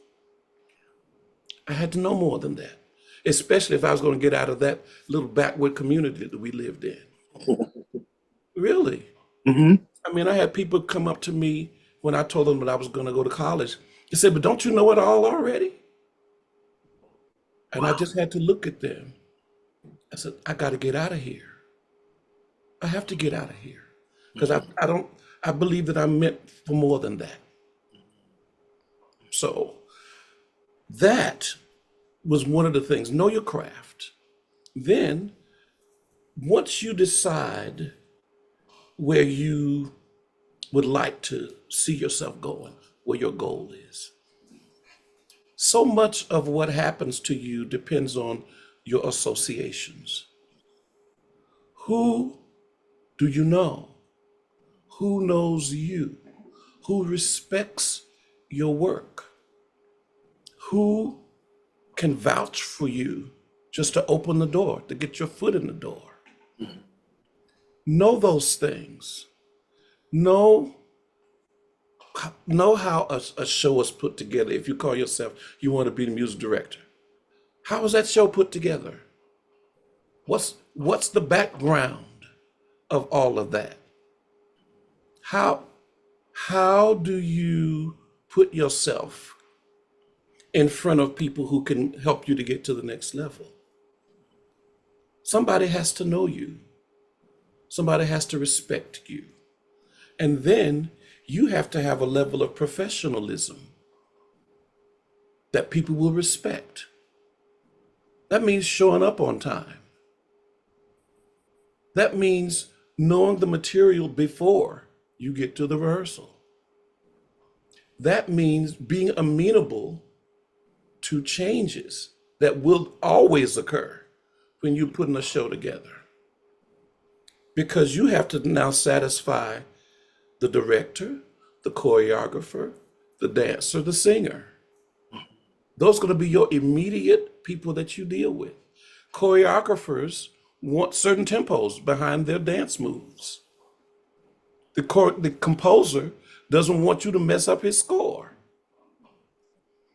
I had to know more than that, especially if I was going to get out of that little backward community that we lived in. Really. Mm-hmm. I mean, I had people come up to me when I told them that I was going to go to college. They said, but don't you know it all already? And I Wow. just had to look at them. I said, I got to get out of here. I have to get out of here because I believe that I'm meant for more than that. So that was one of the things. Know your craft. Then once you decide where you would like to see yourself going, where your goal is, so much of what happens to you depends on your associations. Who do you know? Who knows you? Who respects your work? Who can vouch for you just to open the door, to get your foot in the door? Know those things. Know know how a show is put together. If you call yourself, you want to be the music director. How is that show put together? What's the background of all of that? How how do you put yourself in front of people who can help you to get to the next level? Somebody has to know you. Somebody has to respect you. And then you have to have a level of professionalism that people will respect. That means showing up on time. That means knowing the material before you get to the rehearsal. That means being amenable to changes that will always occur when you're putting a show together. Because you have to now satisfy the director, the choreographer, the dancer, the singer. Those are going to be your immediate people that you deal with. Choreographers want certain tempos behind their dance moves. The composer doesn't want you to mess up his score.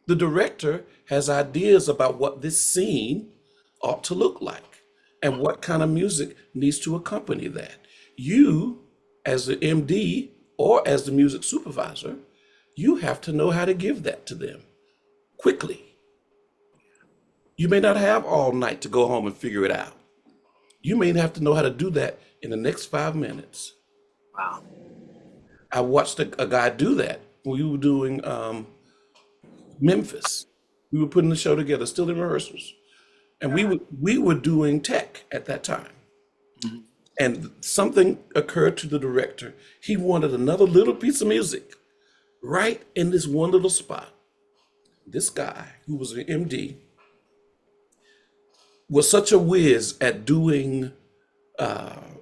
The director has ideas about what this scene ought to look like and what kind of music needs to accompany that. You, as the MD or as the music supervisor, you have to know how to give that to them quickly. You may not have all night to go home and figure it out. You may have to know how to do that in the next 5 minutes. Wow. I watched a guy do that when we were doing Memphis. We were putting the show together, still in rehearsals, and we were doing tech at that time. Mhm. And something occurred to the director. He wanted another little piece of music right in this one little spot. This guy, who was an MD, was such a whiz at doing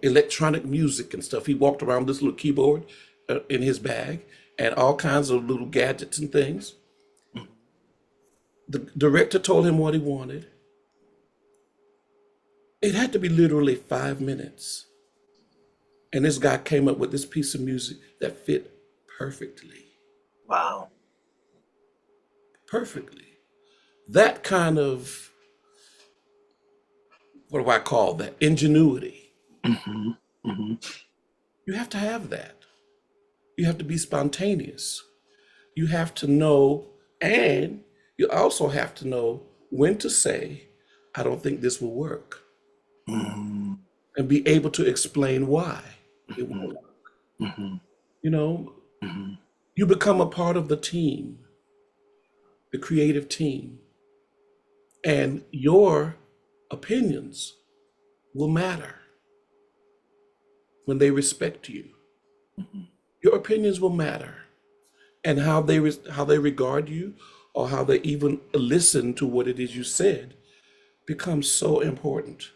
electronic music and stuff. He walked around with this little keyboard in his bag and all kinds of little gadgets and things. The director told him what he wanted. It had to be literally 5 minutes. And this guy came up with this piece of music that fit perfectly. Wow. Perfectly. That kind of, what do I call that? Ingenuity. Hmm. Hmm. You have to have that. You have to be spontaneous. You have to know, and you also have to know when to say, I don't think this will work, Hmm. and be able to explain why it Hmm. won't work. Hmm. You know, Hmm. you become a part of the team, the creative team, and your opinions will matter when they respect you. Your opinions will matter, and how they regard you, or how they even listen to what it is you said, becomes so important.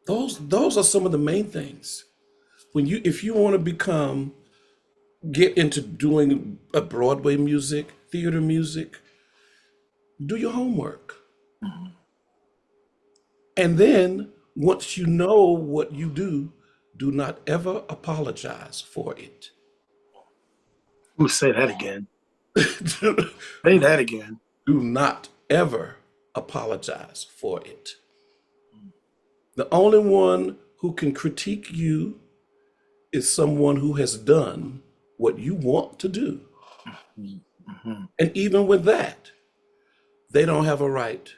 Those are some of the main things. When you if you want to get into doing a Broadway music, theater music, do your homework. And then once you know what you do not ever apologize for it. Let me say that again. Do Say that again. not ever apologize for it. The only one who can critique you is someone who has done what you want to do. Hmm. And even with that, they don't have a right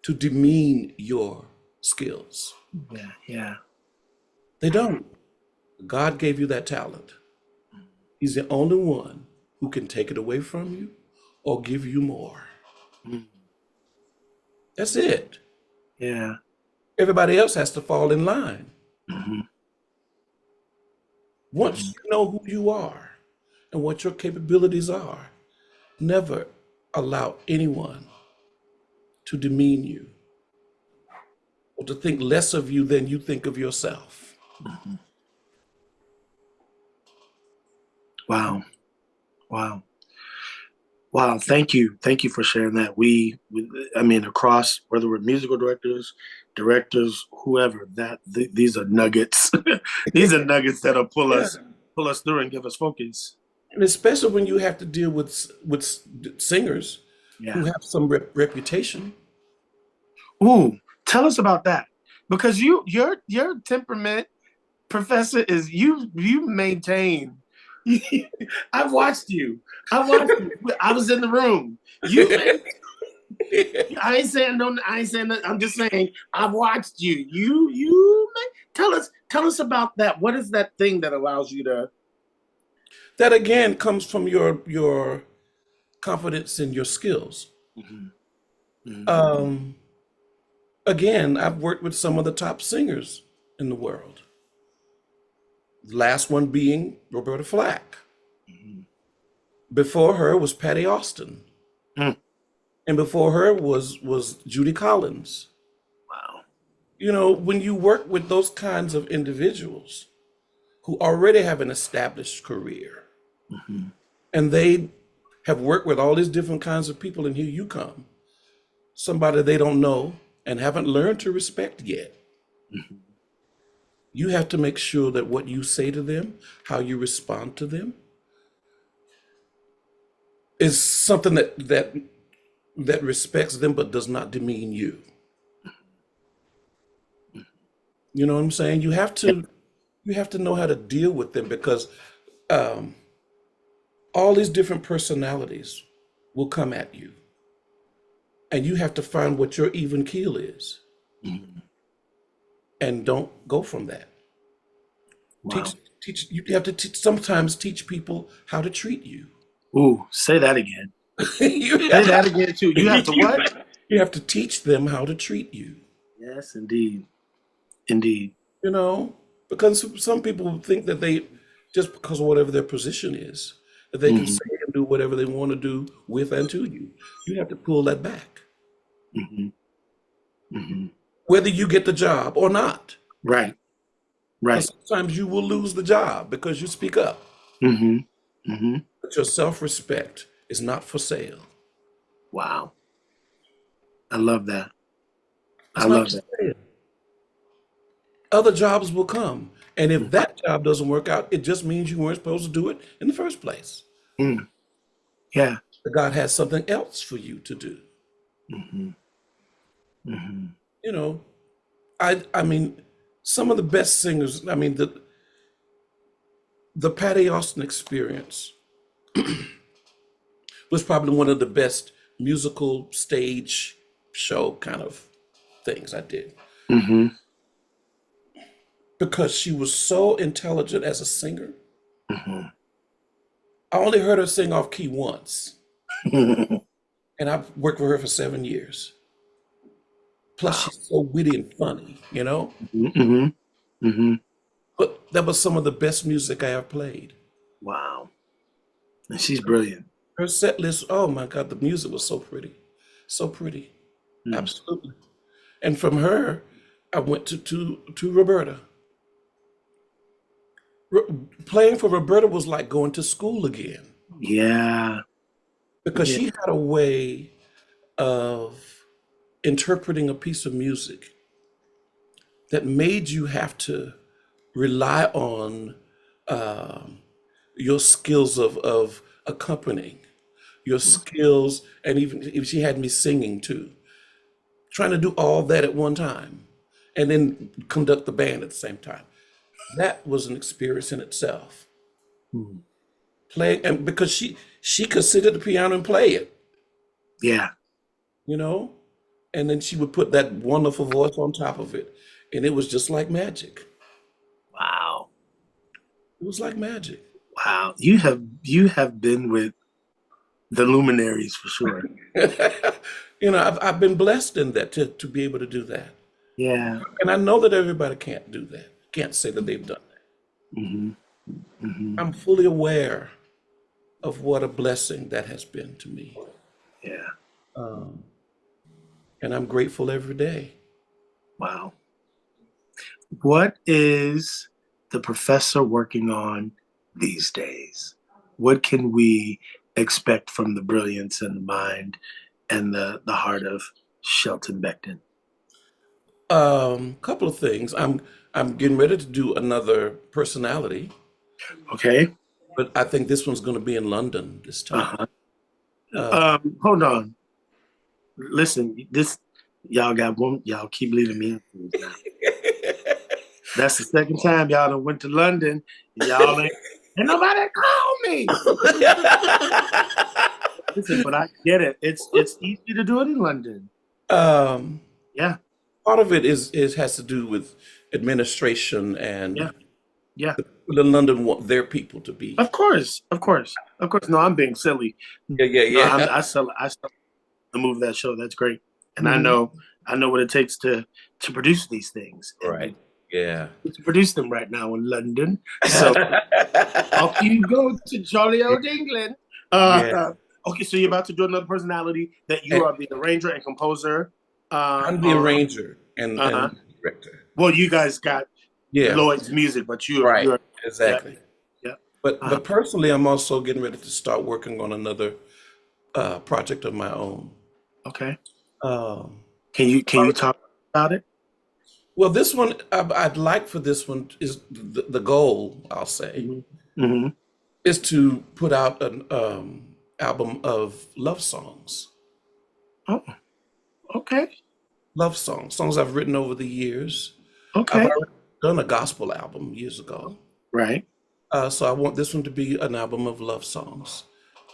to demean your skills. Yeah. Yeah. They don't. God gave you that talent. He's the only one who can take it away from you or give you more. Mm. That's it. Yeah. Everybody else has to fall in line. Hmm. Once you know who you are and what your capabilities are, never allow anyone to demean you or to think less of you than you think of yourself. Hmm. Wow. Wow. Wow. Thank you. Thank you for sharing that. I mean, across, whether we're musical directors, directors, whoever, these are nuggets. These are nuggets that'll Yeah. pull us through and give us focus. And especially when you have to deal with singers Yeah. who have some reputation. Ooh, tell us about that. Because your temperament, Professor, is you maintain. I've watched you. I watched you. I was in the room. You maintain. I ain't saying no. I ain't saying that. I'm just saying I've watched you. Tell us about that. What is that thing that allows you to? That again comes from your confidence in your skills. Mhm, mhm, Um, Again, I've worked with some of the top singers in the world. The last one being Roberta Flack. mhm, Before her was Patty Austin, mm. and before her was Judy Collins. Wow. You know, when you work with those kinds of individuals who already have an established career, Mhm, and they have worked with all these different kinds of people, and here you come, somebody they don't know and haven't learned to respect yet. mhm. You have to make sure that what you say to them, how you respond to them, is something that respects them but does not demean you. You know what I'm saying? Yeah. You have to know how to deal with them because um, all these different personalities will come at you, and you have to find what your even keel is, Mhm. and don't go from that. Wow. Teach. You have to sometimes teach people how to treat you. Ooh, say that again. you, Say that again too. You have to what? you have to teach them how to treat you. Yes, indeed. Indeed. You know, because some people think that they just because of whatever their position is, that they can Hmm. say and do whatever they want to do with and to you. You have to pull that back, Hmm. Hmm. whether you get the job or not. Right. Right. Because sometimes you will lose the job because you speak up. Hmm. Hmm. But your self-respect is not for sale. Wow. I love that. I It's not love for that. sale. Other jobs will come. And if Mhm. that job doesn't work out, it just means you weren't supposed to do it in the first place. Mm. Yeah. That God has something else for you to do. Hmm. Hmm. You know, I mean, some of the best singers, I mean, the Patty Austin experience was probably one of the best musical stage show kind of things I did Hmm. because she was so intelligent as a singer. Hmm. I only heard her sing off key once, Wow. and I've worked with her for 7 years. Plus, she's so witty and funny, you know? Hmm. Hmm. But that was some of the best music I ever played. Wow. And she's brilliant. Her set list, oh my God, the music was so pretty. So pretty. Mm. Absolutely. And from her, I went to Roberta. Playing for Roberta was like going to school again Yeah. because Yeah. she had a way of interpreting a piece of music that made you have to rely on um, your skills of accompanying, your skills, and even if she had me singing too, trying to do all that at one time and then conduct the band at the same time. That was an experience in itself. Mm. Playing and because she could sit at the piano and play it, Yeah. you know, and then she would put that wonderful voice on top of it, and it was just like magic. Wow. It was like magic. Wow. You have been with the luminaries for sure. You know, I've been blessed in that to be able to do that. Yeah. And I know that everybody can't do that. Can't say that they've done that. Hmm. Hmm. I'm fully aware of what a blessing that has been to me. Yeah. Um, and I'm grateful every day. Wow. What is the professor working on these days? What can we expect from the brilliance and the mind and the heart of Shelton Beckton? Couple of things. I'm getting ready to do another personality, Okay. but I think this one's going to be in London this time. Uh-huh. Uh, Hold on. Listen, this y'all got one. Y'all keep leaving me in now. That's the second time y'all done went to London and y'all ain't nobody call me. Listen, but I get it. It's easy to do it in London. um, Yeah, Part of it is has to do with administration yeah, and yeah. the London want their people to be. Of course, of course, of course. No, I'm being silly. Yeah, yeah, No, yeah. I sell the move that show. That's great, and Mhm. I know what it takes to produce these things, and Right. Yeah. to produce them right now in London. So off you go to jolly old England. Yeah. Okay, so you're about to do another personality that you And are the arranger and composer. I'm the On arranger and uh-huh. director. Well, you guys got Yeah. Lloyd's music, but Right. you're yeah, Exactly. yeah. Uh-huh. But personally, I'm also getting ready to start working on another project of my own. Okay. Um, Can you talk about it? well, this one I'd like for this one is the goal. I'll say Hmm. Hmm. is to put out an album of Oh, okay. songs I've written over the years. I've Okay. already done a gospel album years ago, Right. so I want this one to be an album of love songs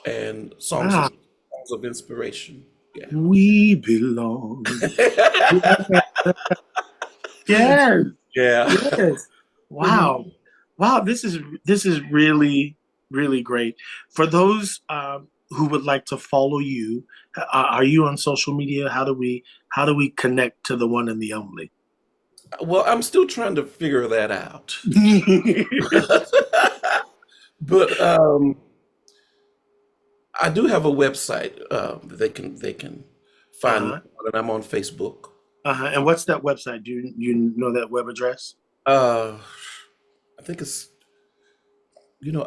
and Ah, songs of inspiration. Yeah. we belong. Yeah. Yes. Yeah. Yes. Wow. Mhm. Wow. This is really really great. For those who would like to follow you, are you on social media? How do we connect to the one and the only? Well, I'm still trying to figure that out. But I do have a website that they can find me Uh-huh. on, and I'm on Facebook. Uh-huh. And what's that website? Do you know that web address? Uh, I think it's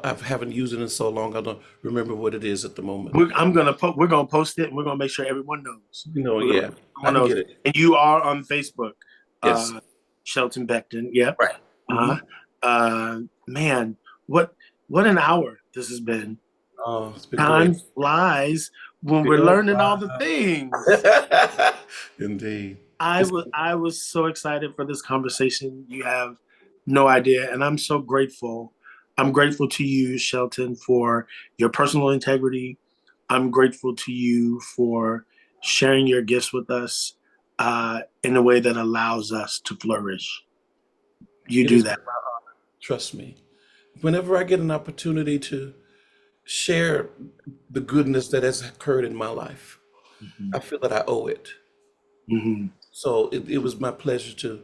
I haven't used it in so long. I don't remember what it is at the moment. We're gonna post it and we're gonna make sure everyone knows. We're gonna Yeah, make sure I everyone can knows. get it. And you are on Facebook, Yes, uh, Shelton Beckton. Yep. right. Hmm. Uh-huh. Man, what an hour this has been. Oh, it's been great. Time flies when we're Oh, learning all the things. wow. Indeed. It's I was so excited for this conversation. You have no idea, and I'm so grateful. I'm grateful to you, Shelton, for your personal integrity. I'm grateful to you for sharing your gifts with us in a way that allows us to flourish. You it do is that. trust me. Whenever I get an opportunity to share the goodness that has occurred in my life, Mhm. I feel that I owe it. Mhm. So it was my pleasure to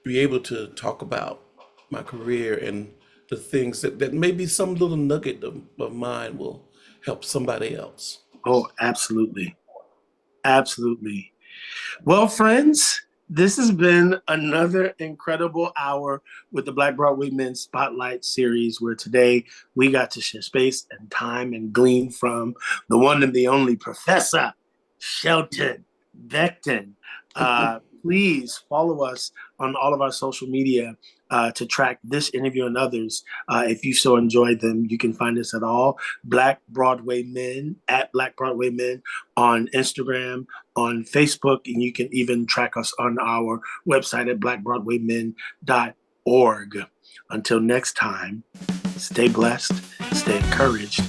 be able to talk about my career and the things that maybe some little nugget of mine will help somebody else. Oh, absolutely. Absolutely. Well, friends, this has been another incredible hour with the Black Broadway Men Spotlight series, where today we got to share space and time and glean from the one and the only Professor Shelton Beckton. Please follow us on all of our social media to track this interview and others. If you so enjoyed them, you can find us at all Black Broadway Men at Black Broadway Men on Instagram, on Facebook, and you can even track us on our website at blackbroadwaymen.org. Until next time, stay blessed, stay encouraged,